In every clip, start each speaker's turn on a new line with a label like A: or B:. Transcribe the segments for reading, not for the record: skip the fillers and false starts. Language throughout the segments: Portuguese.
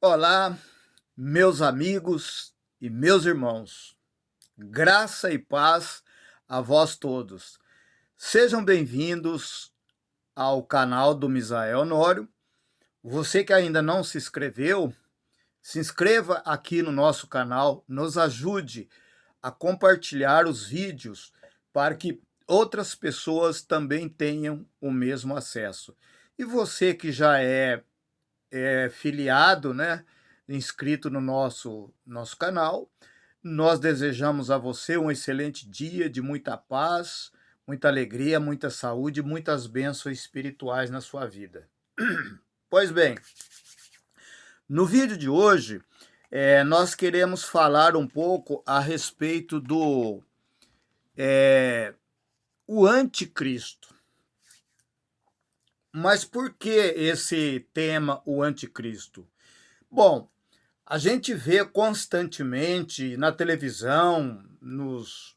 A: Olá, meus amigos e meus irmãos. Graça e paz a vós todos. Sejam bem-vindos ao canal do Misael Honório. Você que ainda não se inscreveu, se inscreva aqui no nosso canal, nos ajude a compartilhar os vídeos para que outras pessoas também tenham o mesmo acesso. E você que já é filiado, né, inscrito no nosso canal, nós desejamos a você um excelente dia de muita paz, muita alegria, muita saúde, muitas bênçãos espirituais na sua vida. Pois bem, no vídeo de hoje, nós queremos falar um pouco a respeito do o anticristo. Mas por que esse tema, o anticristo? Bom, a gente vê constantemente na televisão, nos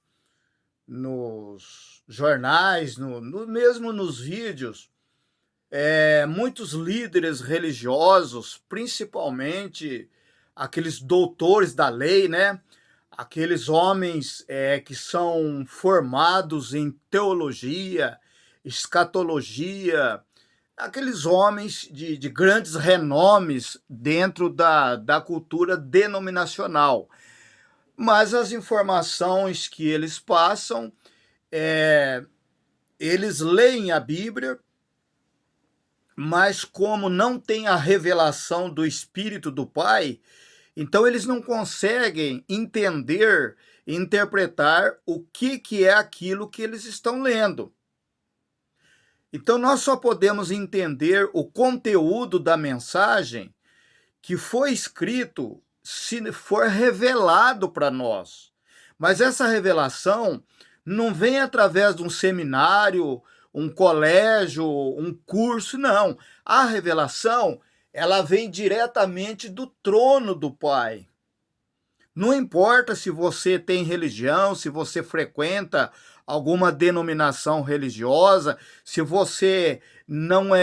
A: jornais, mesmo nos vídeos, muitos líderes religiosos, principalmente aqueles doutores da lei, né? Aqueles homens que são formados em teologia, escatologia, aqueles homens de grandes renomes dentro da cultura denominacional. Mas as informações que eles passam, eles leem a Bíblia, mas como não tem a revelação do Espírito do Pai, então eles não conseguem entender, interpretar o que é aquilo que eles estão lendo. Então, nós só podemos entender o conteúdo da mensagem que foi escrito se for revelado para nós. Mas essa revelação não vem através de um seminário, um colégio, um curso, não. A revelação, ela vem diretamente do trono do Pai. Não importa se você tem religião, se você frequenta alguma denominação religiosa, se você não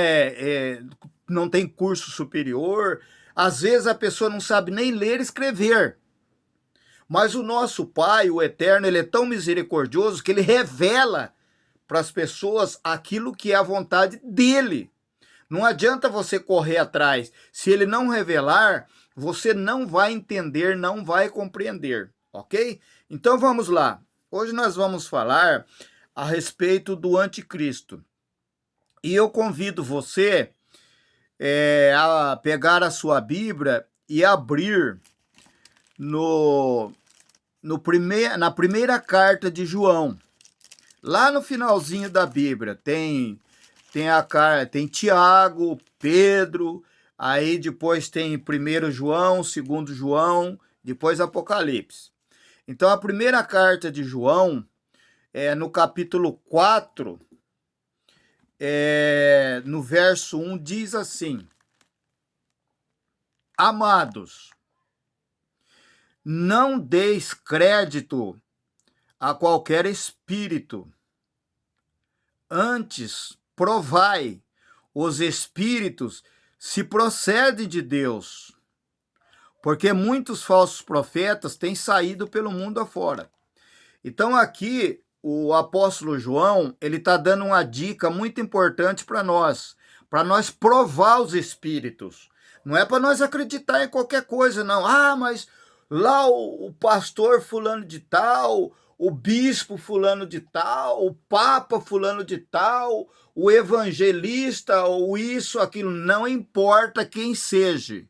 A: tem curso superior, às vezes a pessoa não sabe nem ler e escrever. Mas o nosso Pai, o Eterno, ele é tão misericordioso que ele revela para as pessoas aquilo que é a vontade dele. Não adianta você correr atrás. Se ele não revelar, você não vai entender, não vai compreender, ok? Então vamos lá. Hoje nós vamos falar a respeito do anticristo. E eu convido você a pegar a sua Bíblia e abrir na primeira carta de João. Lá no finalzinho da Bíblia tem Tiago, Pedro, aí depois tem 1 João, 2 João, depois Apocalipse. Então a primeira carta de João, no capítulo 4, no verso 1, diz assim: Amados, não deis crédito a qualquer espírito, antes provai os espíritos se procedem de Deus, porque muitos falsos profetas têm saído pelo mundo afora. Então aqui o apóstolo João, ele está dando uma dica muito importante para nós provar os espíritos. Não é para nós acreditar em qualquer coisa, não. Ah, mas lá o pastor fulano de tal, o bispo fulano de tal, o papa fulano de tal, o evangelista, ou isso, aquilo, não importa quem seja.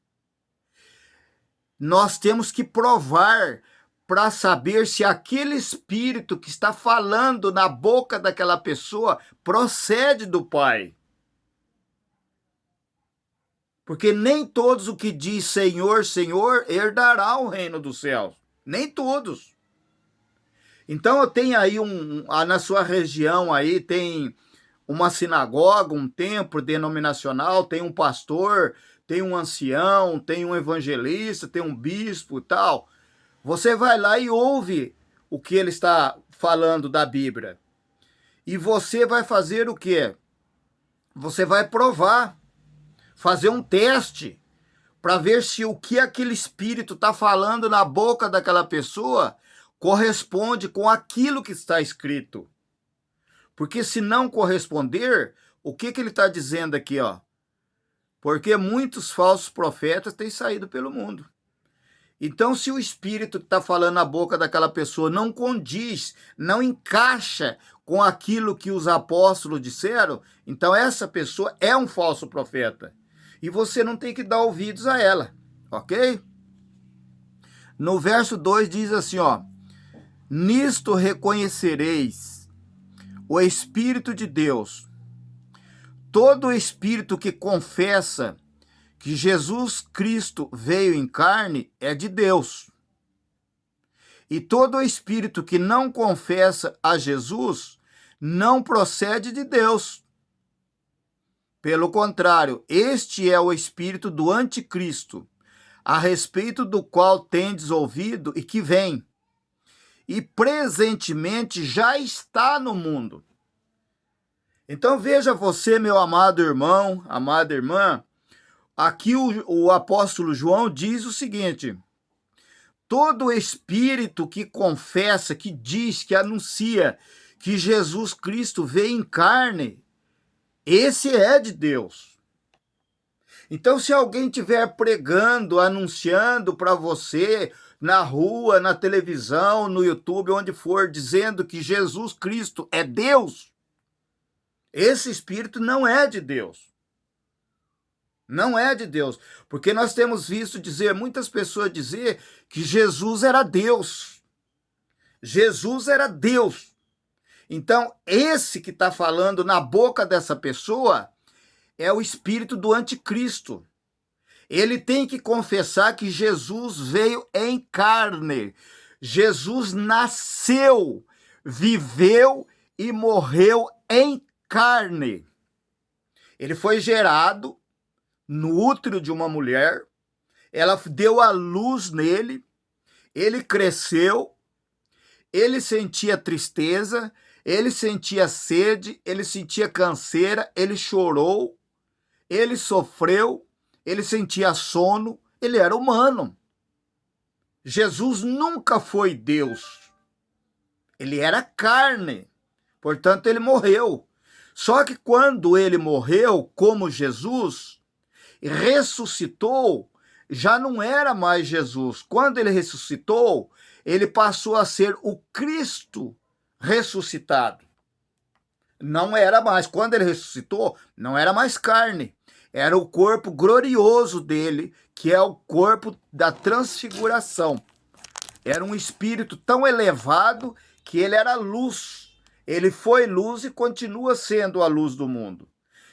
A: Nós temos que provar para saber se aquele espírito que está falando na boca daquela pessoa procede do Pai. Porque nem todos o que diz Senhor, Senhor, herdará o reino dos céus. Nem todos. Então eu tenho aí na sua região aí tem uma sinagoga, um templo denominacional, tem um pastor, tem um ancião, tem um evangelista, tem um bispo e tal. Você vai lá e ouve o que ele está falando da Bíblia. E você vai fazer o quê? Você vai provar, fazer um teste. para ver se o que aquele espírito está falando na boca daquela pessoa corresponde com aquilo que está escrito. Porque se não corresponder, o que ele está dizendo aqui, ó? Porque muitos falsos profetas têm saído pelo mundo. Então, se o espírito que está falando na boca daquela pessoa não condiz, não encaixa com aquilo que os apóstolos disseram, então essa pessoa é um falso profeta. E você não tem que dar ouvidos a ela, ok? No verso 2 diz assim, ó: nisto reconhecereis o Espírito de Deus. Todo espírito que confessa que Jesus Cristo veio em carne é de Deus. E todo espírito que não confessa a Jesus não procede de Deus. Pelo contrário, este é o espírito do anticristo, a respeito do qual tendes ouvido e que vem, e presentemente já está no mundo. Então veja você, meu amado irmão, amada irmã, aqui o apóstolo João diz o seguinte: todo espírito que confessa, que diz, que anuncia que Jesus Cristo veio em carne, esse é de Deus. Então, se alguém estiver pregando, anunciando para você, na rua, na televisão, no YouTube, onde for, dizendo que Jesus Cristo é Deus, esse espírito não é de Deus. Não é de Deus. Porque nós temos visto muitas pessoas dizer que Jesus era Deus. Jesus era Deus. Então, esse que está falando na boca dessa pessoa é o espírito do anticristo. Ele tem que confessar que Jesus veio em carne. Jesus nasceu, viveu e morreu em carne. Ele foi gerado no útero de uma mulher, ela deu a luz nele, ele cresceu, ele sentia tristeza, ele sentia sede, ele sentia canseira, ele chorou, ele sofreu, ele sentia sono, ele era humano. Jesus nunca foi Deus. Ele era carne, portanto ele morreu. Só que quando ele morreu como Jesus, ressuscitou, já não era mais Jesus. Quando ele ressuscitou, ele passou a ser o Cristo ressuscitado. Não era mais, quando ele ressuscitou, não era mais carne. Era o corpo glorioso dele, que é o corpo da transfiguração. Era um espírito tão elevado que ele era luz. Ele foi luz e continua sendo a luz do mundo.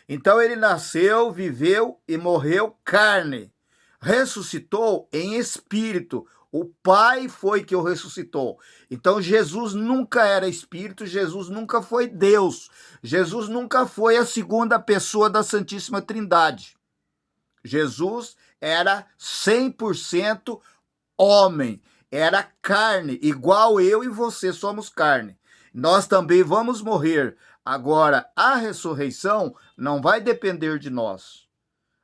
A: Então ele nasceu, viveu e morreu carne. Ressuscitou em espírito. O Pai foi que o ressuscitou. Então Jesus nunca era espírito, Jesus nunca foi Deus. Jesus nunca foi a segunda pessoa da Santíssima Trindade. Jesus era 100% homem, era carne, igual eu e você somos carne. Nós também vamos morrer. Agora, a ressurreição não vai depender de nós.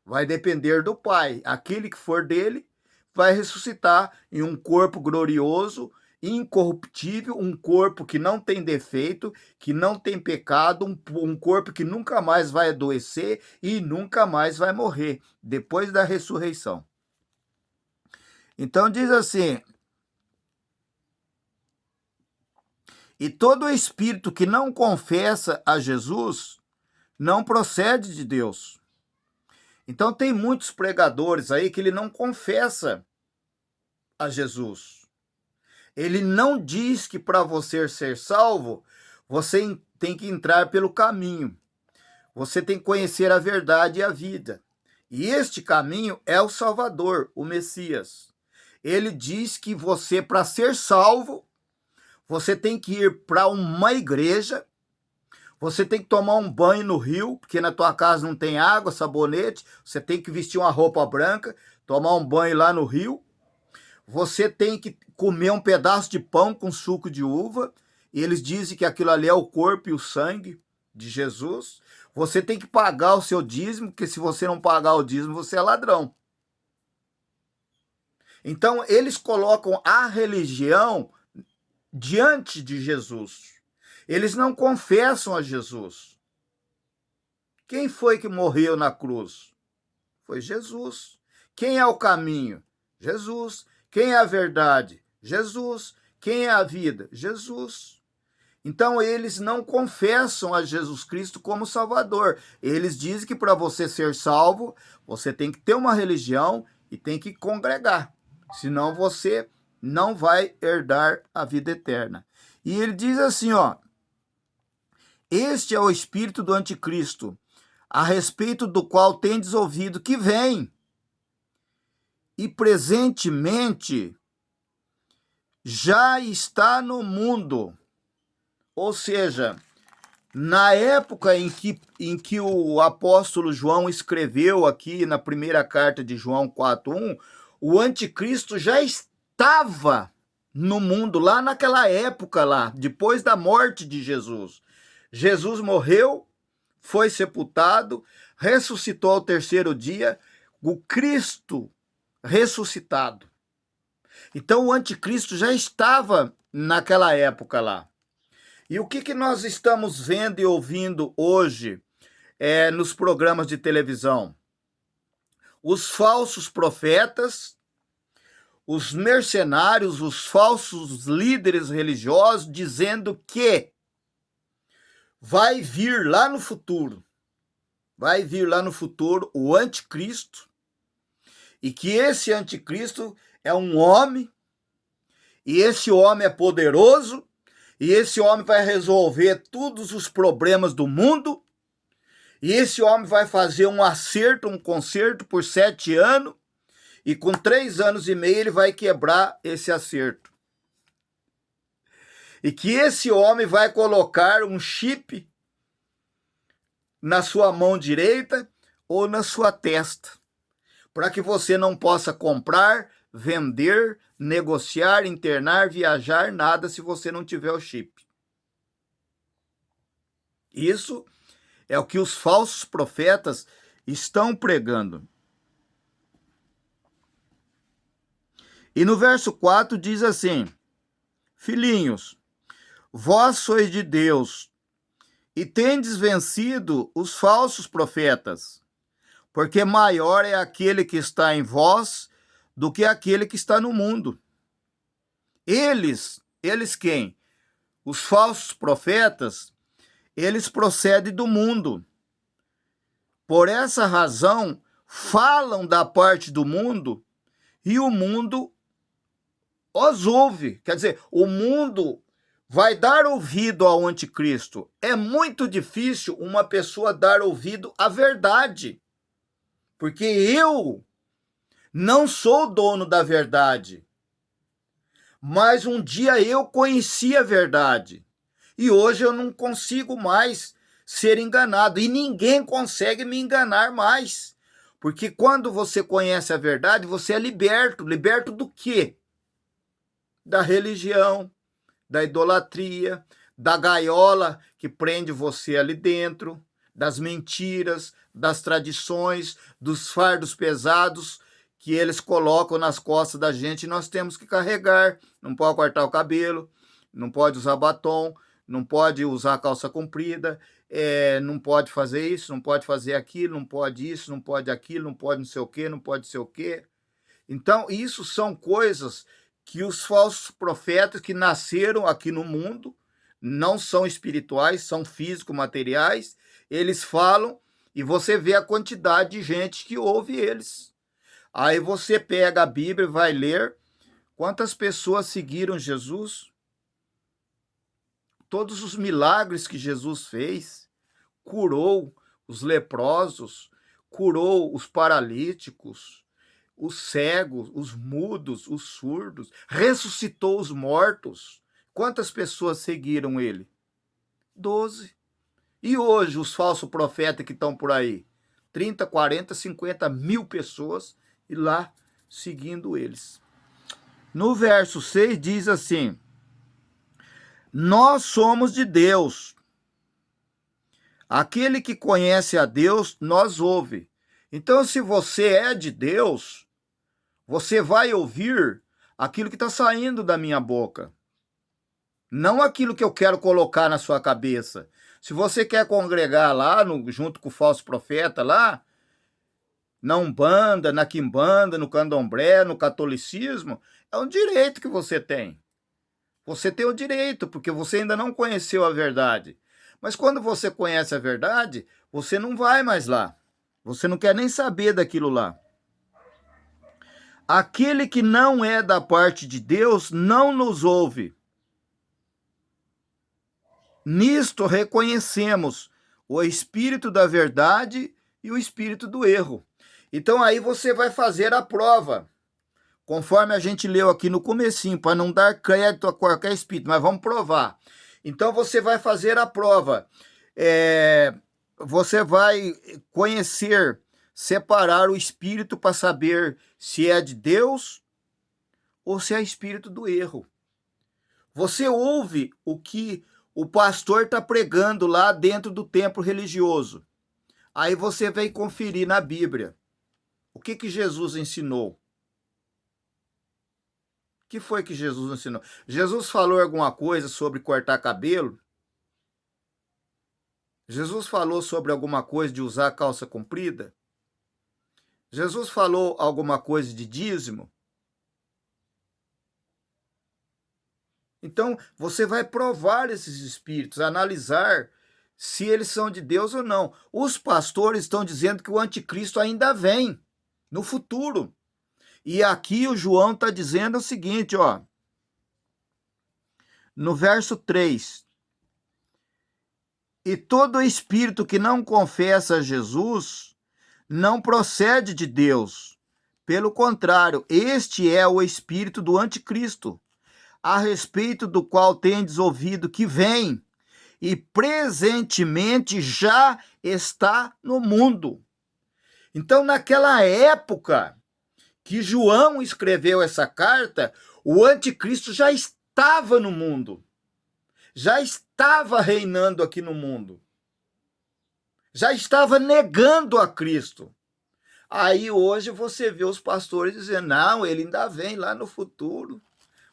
A: Vai depender do Pai. Aquele que for dele vai ressuscitar em um corpo glorioso, incorruptível, um corpo que não tem defeito, que não tem pecado, um corpo que nunca mais vai adoecer e nunca mais vai morrer, depois da ressurreição. Então diz assim: e todo espírito que não confessa a Jesus não procede de Deus. Então tem muitos pregadores aí que ele não confessa a Jesus. Ele não diz que para você ser salvo, você tem que entrar pelo caminho. Você tem que conhecer a verdade e a vida. E este caminho é o Salvador, o Messias. Ele diz que você, para ser salvo, você tem que ir para uma igreja, você tem que tomar um banho no rio, porque na tua casa não tem água, sabonete, você tem que vestir uma roupa branca, tomar um banho lá no rio, você tem que comer um pedaço de pão com suco de uva, e eles dizem que aquilo ali é o corpo e o sangue de Jesus. Você tem que pagar o seu dízimo, porque se você não pagar o dízimo, você é ladrão. Então, eles colocam a religião diante de Jesus. Eles não confessam a Jesus. Quem foi que morreu na cruz? Foi Jesus. Quem é o caminho? Jesus. Quem é a verdade? Jesus. Quem é a vida? Jesus. Então, eles não confessam a Jesus Cristo como Salvador. Eles dizem que para você ser salvo, você tem que ter uma religião e tem que congregar. Senão você não vai herdar a vida eterna. E ele diz assim, ó: este é o espírito do anticristo, a respeito do qual tendes ouvido que vem, e presentemente já está no mundo. Ou seja, na época em que o apóstolo João escreveu aqui na primeira carta de João 4:1, o anticristo já estava no mundo, lá naquela época lá, depois da morte de Jesus. Jesus morreu, foi sepultado, ressuscitou ao terceiro dia, o Cristo ressuscitado. Então o anticristo já estava naquela época lá. E o que nós estamos vendo e ouvindo hoje nos programas de televisão? Os falsos profetas, os mercenários, os falsos líderes religiosos dizendo que vai vir lá no futuro o anticristo, e que esse anticristo é um homem, e esse homem é poderoso, e esse homem vai resolver todos os problemas do mundo, e esse homem vai fazer um conserto por 7 anos, e com 3 anos e meio ele vai quebrar esse acerto. E que esse homem vai colocar um chip na sua mão direita ou na sua testa, para que você não possa comprar, vender, negociar, internar, viajar, nada se você não tiver o chip. Isso é o que os falsos profetas estão pregando. E no verso 4 diz assim: filhinhos, vós sois de Deus, e tendes vencido os falsos profetas, porque maior é aquele que está em vós do que aquele que está no mundo. Eles quem? Os falsos profetas, eles procedem do mundo. Por essa razão, falam da parte do mundo e o mundo os ouve. Quer dizer, o mundo vai dar ouvido ao anticristo. É muito difícil uma pessoa dar ouvido à verdade, porque eu não sou dono da verdade, mas um dia eu conheci a verdade, e hoje eu não consigo mais ser enganado, e ninguém consegue me enganar mais, porque quando você conhece a verdade, você é liberto. Liberto do quê? Da religião, da idolatria, da gaiola que prende você ali dentro, das mentiras, das tradições, dos fardos pesados que eles colocam nas costas da gente e nós temos que carregar. Não pode cortar o cabelo, não pode usar batom, não pode usar calça comprida, não pode fazer isso, não pode fazer aquilo, não pode isso, não pode aquilo, não pode não sei o quê, não pode sei o quê. Então, isso são coisas que os falsos profetas que nasceram aqui no mundo, não são espirituais, são físico-materiais, eles falam e você vê a quantidade de gente que ouve eles. Aí você pega a Bíblia e vai ler quantas pessoas seguiram Jesus, todos os milagres que Jesus fez, curou os leprosos, curou os paralíticos, os cegos, os mudos, os surdos, ressuscitou os mortos. Quantas pessoas seguiram ele? 12. E hoje os falsos profetas que estão por aí? 30, 40, 50 mil pessoas e lá seguindo eles. No verso 6 diz assim: nós somos de Deus. Aquele que conhece a Deus, nós ouve. Então, se você é de Deus, Você vai ouvir aquilo que está saindo da minha boca, não aquilo que eu quero colocar na sua cabeça. Se você quer congregar lá, junto com o falso profeta lá, na Umbanda, na Quimbanda, no Candomblé, no catolicismo, é um direito que você tem. Você tem o direito, porque você ainda não conheceu a verdade. Mas quando você conhece a verdade, você não vai mais lá. Você não quer nem saber daquilo lá. Aquele que não é da parte de Deus não nos ouve. Nisto reconhecemos o espírito da verdade e o espírito do erro. Então aí você vai fazer a prova, conforme a gente leu aqui no comecinho, para não dar crédito a qualquer espírito, mas vamos provar. Então você vai fazer a prova. Você vai conhecer, separar o espírito para saber se é de Deus ou se é espírito do erro. Você ouve o que o pastor está pregando lá dentro do templo religioso. Aí você vem conferir na Bíblia. O que Jesus ensinou? O que foi que Jesus ensinou? Jesus falou alguma coisa sobre cortar cabelo? Jesus falou sobre alguma coisa de usar calça comprida? Jesus falou alguma coisa de dízimo? Então, você vai provar esses espíritos, analisar se eles são de Deus ou não. Os pastores estão dizendo que o anticristo ainda vem, no futuro. E aqui o João está dizendo o seguinte, ó, no verso 3. E todo espírito que não confessa Jesus não procede de Deus. Pelo contrário, este é o espírito do anticristo, a respeito do qual tendes ouvido que vem e presentemente já está no mundo. Então, naquela época que João escreveu essa carta, o anticristo já estava no mundo, já estava reinando aqui no mundo, já estava negando a Cristo. Aí hoje você vê os pastores dizendo, não, ele ainda vem lá no futuro,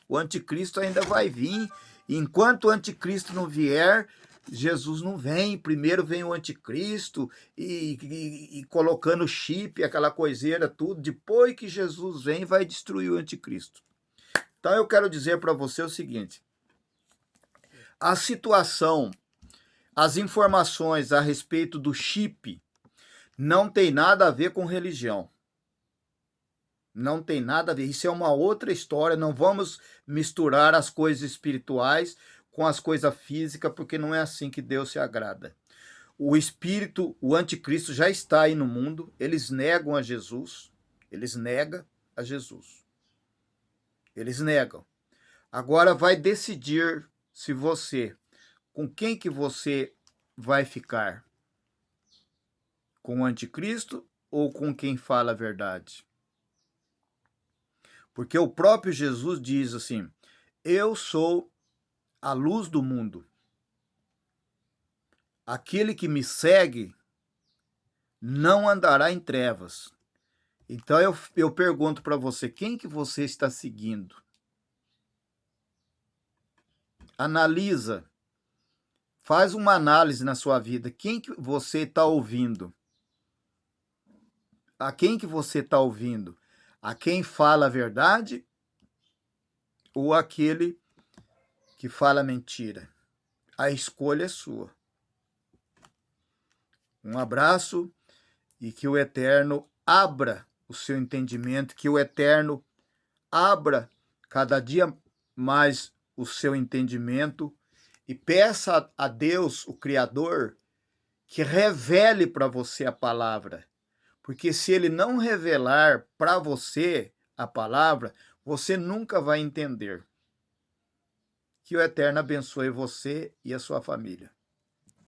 A: o anticristo ainda vai vir. Enquanto o anticristo não vier, Jesus não vem. Primeiro vem o anticristo e colocando chip, aquela coiseira, tudo. Depois que Jesus vem, vai destruir o anticristo. Então eu quero dizer para você o seguinte: a situação, as informações a respeito do chip não tem nada a ver com religião. Não tem nada a ver. Isso é uma outra história. Não vamos misturar as coisas espirituais com as coisas físicas, porque não é assim que Deus se agrada. O espírito, o anticristo já está aí no mundo. Eles negam a Jesus. Eles negam a Jesus. Eles negam. Agora vai decidir se você, com quem que você vai ficar? Com o anticristo ou com quem fala a verdade? Porque o próprio Jesus diz assim, eu sou a luz do mundo. Aquele que me segue não andará em trevas. Então eu pergunto para você, quem que você está seguindo? Analisa, faz uma análise na sua vida. Quem que você está ouvindo? A quem que você está ouvindo? A quem fala a verdade ou aquele que fala mentira? A escolha é sua. Um abraço e que o Eterno abra o seu entendimento, que o Eterno abra cada dia mais o seu entendimento e peça a Deus, o Criador, que revele para você a palavra. Porque se ele não revelar para você a palavra, você nunca vai entender. Que o Eterno abençoe você e a sua família.